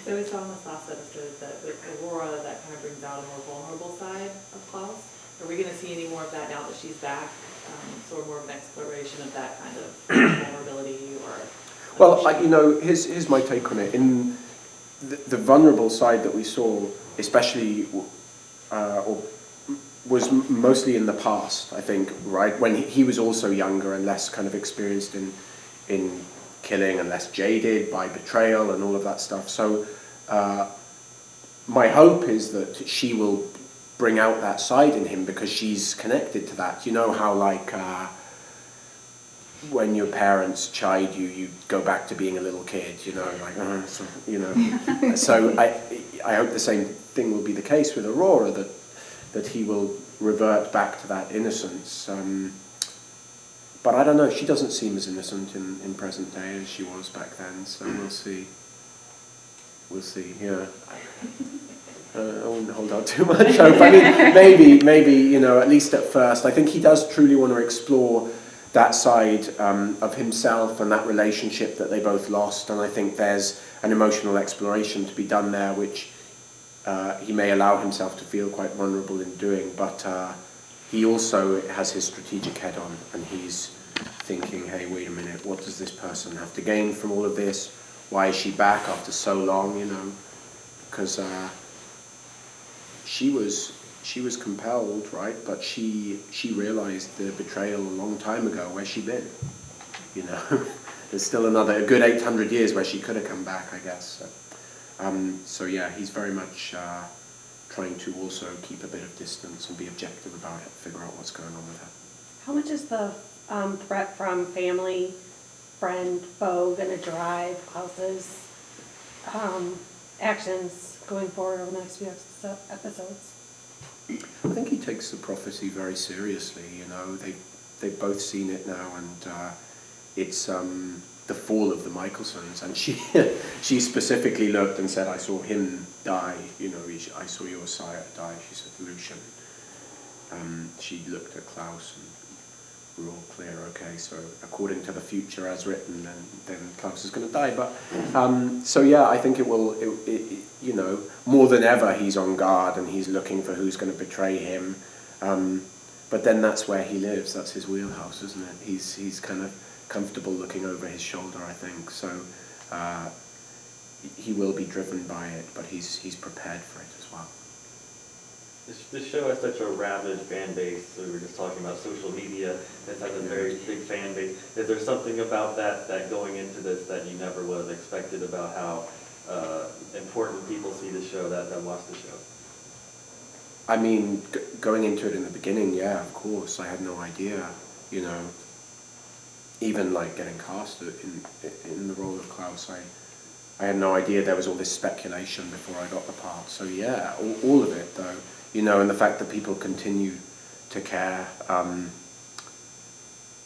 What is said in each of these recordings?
So we saw in this last episode that with Aurora, that kind of brings out a more vulnerable side of Klaus. Are we going to see any more of that now that she's back? Sort of more of an exploration of that kind of vulnerability or... Well, here's my take on it. In the vulnerable side that we saw, especially, was mostly in the past, I think, right? When he was also younger and less kind of experienced in killing and less jaded by betrayal and all of that stuff. So my hope is that she will bring out that side in him because she's connected to that. You know how when your parents chide you, you go back to being a little kid, So I hope the same thing will be the case with Aurora, that he will revert back to that innocence. But I don't know, she doesn't seem as innocent in present day as she was back then, so we'll see. We'll see, yeah. I wouldn't hold out too much hope. I mean, maybe, at least at first. I think he does truly want to explore that side of himself and that relationship that they both lost, and I think there's an emotional exploration to be done there, which he may allow himself to feel quite vulnerable in doing, but he also has his strategic head on, and he's thinking, hey, wait a minute, what does this person have to gain from all of this? Why is she back after so long, because she was compelled, right? But she realized the betrayal a long time ago. Where's she been? There's still a good 800 years where she could have come back, I guess. So yeah, he's very much trying to also keep a bit of distance and be objective about it, figure out what's going on with her. How much is the threat from family, friend, foe going to drive Klaus's actions going forward over the next few episodes? I think he takes the prophecy very seriously. They've both seen it now, and it's the fall of the Mikaelsons. And she specifically looked and said, "I saw him die. I saw your sire die." She said, "Lucian." She looked at Klaus, and we're all clear. Okay, so according to the future as written, then Klaus is going to die. But so yeah, I think it will. More than ever, he's on guard and he's looking for who's going to betray him. But then that's where he lives. That's his wheelhouse, isn't it? He's kind of comfortable looking over his shoulder, I think. So he will be driven by it, but he's prepared for it as well. This show has such a rabid fan base. So we were just talking about social media. It has a very big fan base. Is there something about that going into this that you never would have expected about how important people see the show that watch the show? I mean, going into it in the beginning, yeah, of course, I had no idea, even like getting cast in the role of Klaus, I had no idea there was all this speculation before I got the part. So yeah, all of it though, and the fact that people continue to care,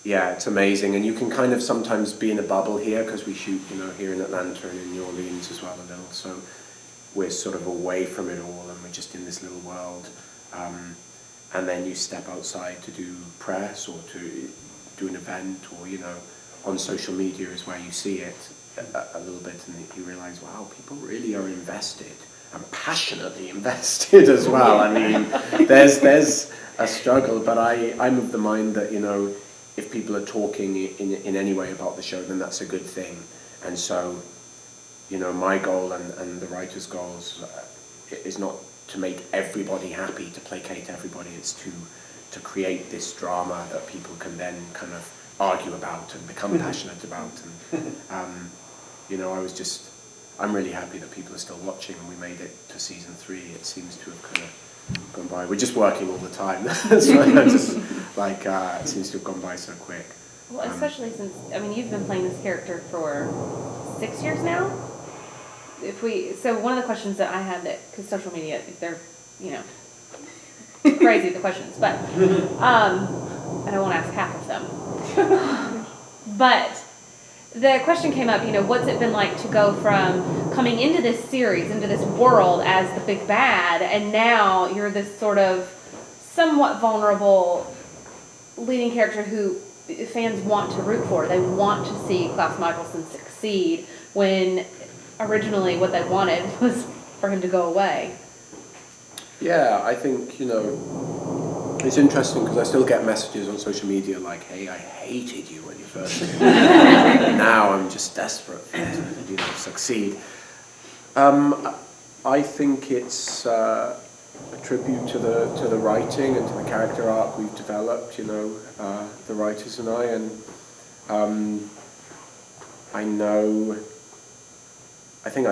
yeah, it's amazing. And you can kind of sometimes be in a bubble here because we shoot, here in Atlanta and in New Orleans as well a little. So we're sort of away from it all and we're just in this little world. And then you step outside to do press or to do an event or, on social media is where you see it a little bit and you realize, wow, people really are invested and passionately invested as well. I mean, there's a struggle, but I'm of the mind that, if people are talking in any way about the show, then that's a good thing. And so, my goal and the writer's goals is not to make everybody happy, to placate everybody. It's to create this drama that people can then kind of argue about and become passionate about. And, I'm really happy that people are still watching and we made it to season 3. It seems to have kind of gone by. We're just working all the time. So it seems to have gone by so quick. Well, especially since, you've been playing this character for 6 years now? So one of the questions that I had, because social media, they're, crazy, the questions, but, and I won't ask half of them. But the question came up, what's it been like to go from coming into this series, into this world as the big bad, and now you're this sort of somewhat vulnerable leading character who fans want to root for. They want to see Klaus Mikaelson succeed when originally what they wanted was for him to go away. Yeah, I think, it's interesting because I still get messages on social media like, hey, I hated you when you first came. And now I'm just desperate for you to, succeed. I think it's a tribute to the writing and to the character arc we've developed, the writers and I. And I think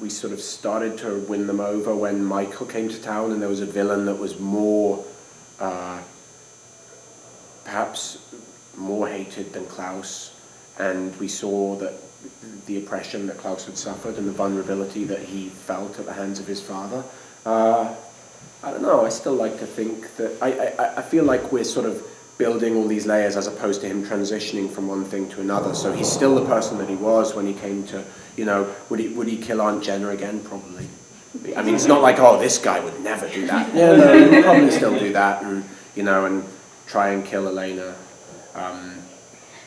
we sort of started to win them over when Michael came to town and there was a villain that was more, perhaps more hated than Klaus, and we saw that the oppression that Klaus had suffered and the vulnerability that he felt at the hands of his father. I don't know, I still like to think that, I feel like we're sort of building all these layers as opposed to him transitioning from one thing to another. So he's still the person that he was when he came to, would he kill Aunt Jenna again? Probably. I mean, it's not like, oh, this guy would never do that. Yeah, no, he would probably still do that and, and try and kill Elena.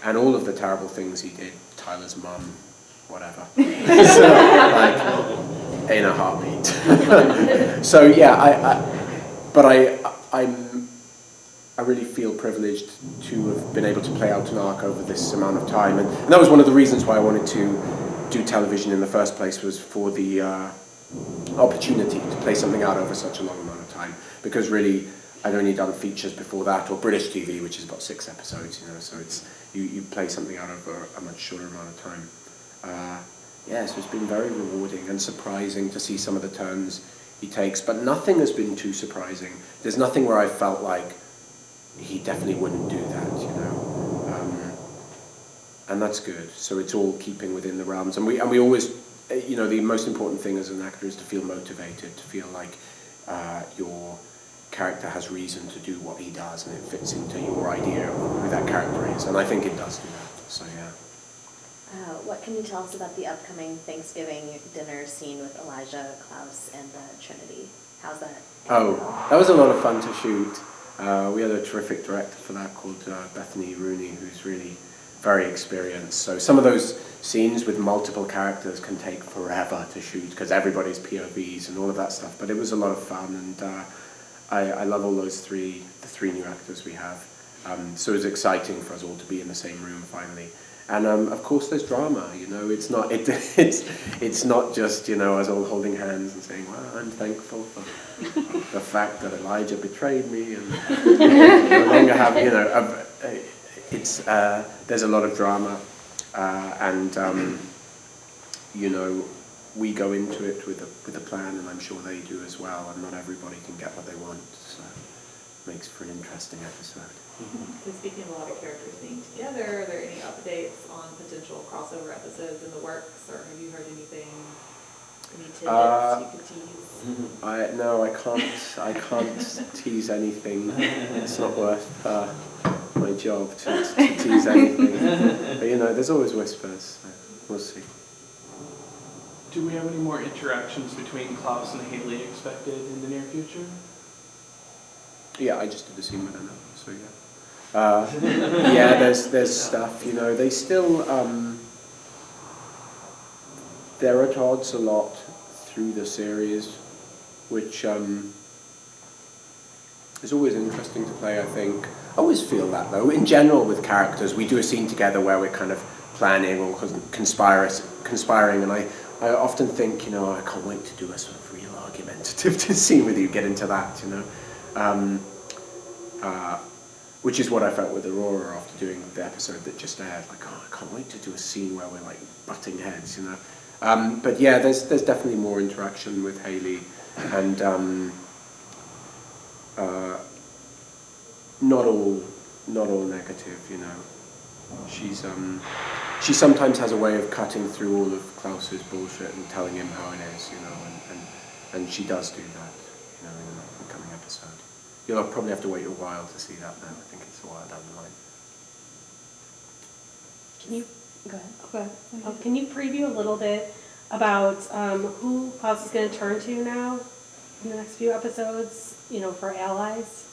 And all of the terrible things he did, Tyler's mum, whatever. So, like, in a heartbeat. So yeah, I really feel privileged to have been able to play out an arc over this amount of time, and that was one of the reasons why I wanted to do television in the first place, was for the opportunity to play something out over such a long amount of time, because really I'd only done features before that, or British TV, which is about 6 episodes, so it's you play something out over a much shorter amount of time. So it's been very rewarding and surprising to see some of the turns he takes, but nothing has been too surprising. There's nothing where I felt like he definitely wouldn't do that, and that's good. So it's all keeping within the realms, and we always, the most important thing as an actor is to feel motivated, to feel like your character has reason to do what he does, and it fits into your idea of who that character is, and I think it does do that. So yeah. What can you tell us about the upcoming Thanksgiving dinner scene with Elijah, Klaus, and the Trinity? How's that? Oh, that was a lot of fun to shoot. We had a terrific director for that called Bethany Rooney, who's really very experienced. So some of those scenes with multiple characters can take forever to shoot because everybody's POVs and all of that stuff. But it was a lot of fun, and I love all the three new actors we have. So it was exciting for us all to be in the same room finally. And of course, there's drama. It's not just us all holding hands and saying, "Well, I'm thankful for the fact that Elijah betrayed me and no longer have." There's a lot of drama, and we go into it with a plan, and I'm sure they do as well. And not everybody can get what they want, so it makes for an interesting episode. So speaking of a lot of characters being together, are there any updates on potential crossover episodes in the works, or have you heard anything, any tidbits you could tease? No, I can't tease anything. It's not worth my job to tease anything. But there's always whispers, so we'll see. Do we have any more interactions between Klaus and Hayley expected in the near future? Yeah, I just did a scene with her now, so yeah. Yeah, there's stuff, they still, they're at odds a lot through the series, which is always interesting to play, I think. I always feel that, though. In general, with characters, we do a scene together where we're kind of planning or conspiring, and I often think, I can't wait to do a sort of real argumentative scene with you, get into that, which is what I felt with Aurora after doing the episode that just aired. Like, I can't wait to do a scene where we're like butting heads, But yeah, there's definitely more interaction with Hayley, and not all negative, She sometimes has a way of cutting through all of Klaus's bullshit and telling him how it is, and she does do that, in the coming episode. You'll probably have to wait a while to see that now. I think it's a while down the line. Can you go ahead? Okay. Can you preview a little bit about who Klaus is going to turn to now in the next few episodes? For allies.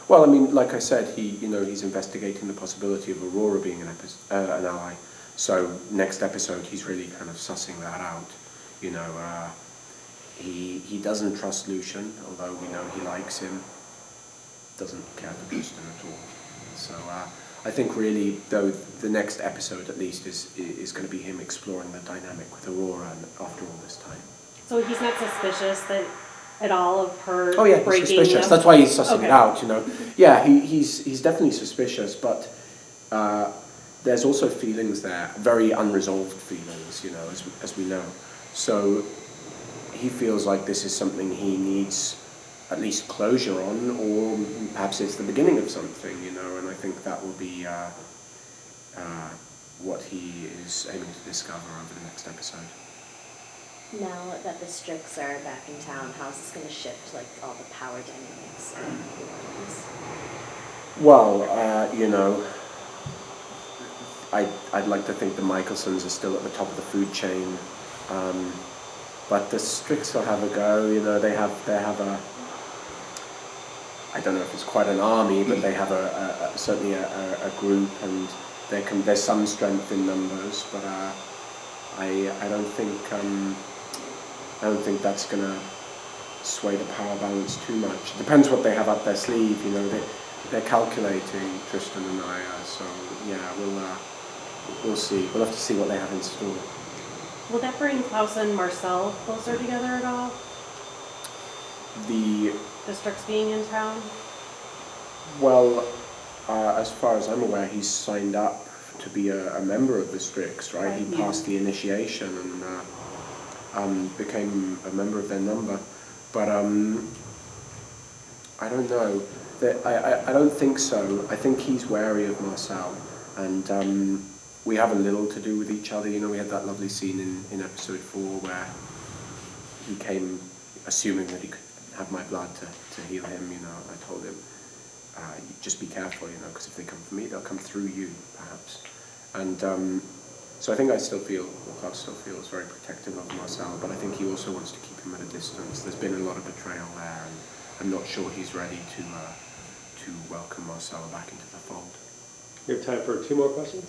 Well, I mean, like I said, he's investigating the possibility of Aurora being an ally. So next episode, he's really kind of sussing that out. You know, he doesn't trust Lucian, although we know he likes him. Doesn't care for Tristan at all. So I think really, though, the next episode at least is going to be him exploring the dynamic with Aurora after all this time. So he's not suspicious that at all of her Oh yeah, he's breaking suspicious. of- That's why he's sussing it Okay. out, you know. Yeah, he's definitely suspicious, but there's also feelings there, very unresolved feelings, you know, as we know. So he feels like this is something he needs at least closure on, or perhaps it's the beginning of something, you know, and I think that will be what he is aiming to discover over the next episode. Now that the Strix are back in town, how's this going to shift like all the power dynamics of the Orleans? Well, you know, I'd like to think the Mikaelsons are still at the top of the food chain, but the Strix will have a go. You know, they have a, I don't know if it's quite an army, but they have certainly a group, and there's some strength in numbers, but I don't think that's gonna sway the power balance too much. It depends what they have up their sleeve. You know, they're calculating, Tristan and I. So yeah, we'll see. We'll have to see what they have in store. Will that bring Klaus and Marcel closer together at all? The Strix being in town? Well, as far as I'm aware, he's signed up to be a member of the Strix, right? He passed the initiation and became a member of their number. But I don't know. I don't think so. I think he's wary of Marcel, and we have a little to do with each other. You know, we had that lovely scene in episode 4 where he came assuming that he could have my blood to heal him. You know, I told him, just be careful, you know, because if they come for me, they'll come through you, perhaps. And so I think Klaus still feels very protective of Marcel, but I think he also wants to keep him at a distance. There's been a lot of betrayal there, and I'm not sure he's ready to welcome Marcel back into the fold. We have time for 2 more questions.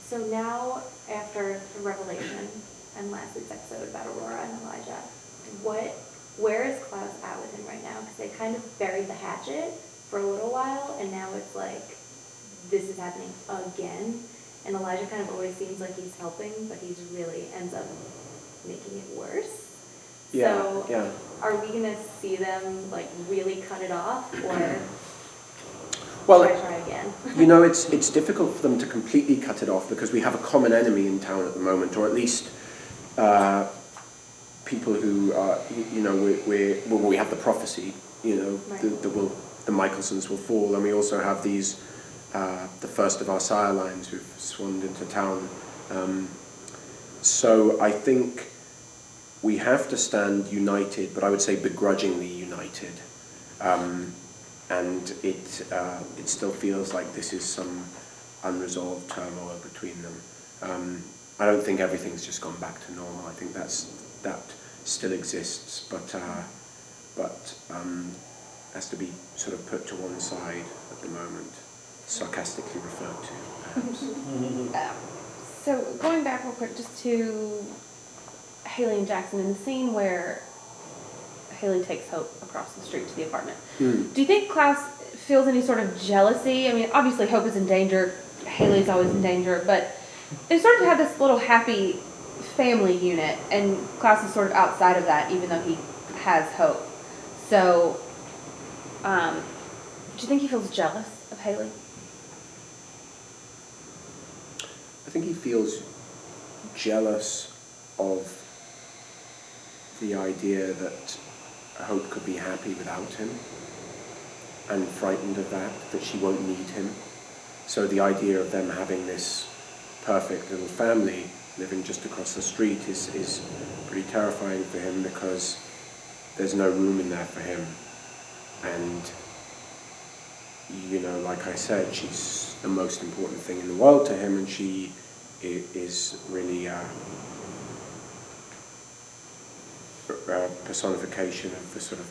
So now, after the revelation and last week's episode about Aurora and Elijah, where is Klaus at with him right now? Because they kind of buried the hatchet for a little while, and now it's like, this is happening again. And Elijah kind of always seems like he's helping, but he's really ends up making it worse. Yeah, so yeah. Are we going to see them like really cut it off, or Well, try again? you know, it's difficult for them to completely cut it off because we have a common enemy in town at the moment, or at least people who are, you know, we have the prophecy, you know, Right. the Mikaelsons will fall, and we also have these, the first of our sire lines who've swarmed into town. So I think we have to stand united, but I would say begrudgingly united. And it still feels like this is some unresolved turmoil between them. I don't think everything's just gone back to normal. I think that still exists, but has to be sort of put to one side at the moment, sarcastically referred to, perhaps. So going back real quick just to Hayley and Jackson in the scene where Hayley takes Hope across the street to the apartment. Do you think Klaus feels any sort of jealousy? I mean, obviously Hope is in danger, Hayley's always in danger, but they sort of have this little happy family unit, and Klaus is sort of outside of that, even though he has Hope. So, do you think he feels jealous of Hayley? I think he feels jealous of the idea that Hope could be happy without him, and frightened of that she won't need him. So the idea of them having this perfect little family living just across the street is pretty terrifying for him, because there's no room in there for him. And, you know, like I said, she's the most important thing in the world to him, and she is really a personification of the sort of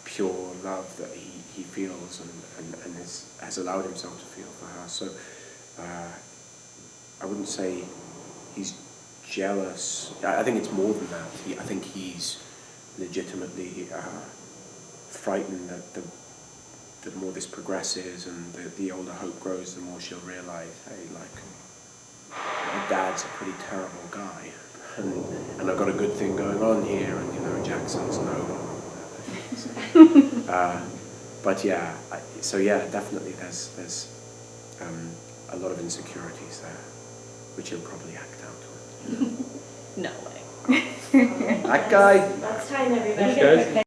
pure love that he feels and has allowed himself to feel for her. So I wouldn't say he's jealous. I think it's more than that. I think he's legitimately frightened that the more this progresses and the older Hope grows, the more she'll realise, hey, like, my dad's a pretty terrible guy, and I've got a good thing going on here, and, you know, Jackson's noble. But yeah, so yeah, definitely there's a lot of insecurities there, which he'll probably act out on. No way. That guy. That's time, everybody. Thanks, guys.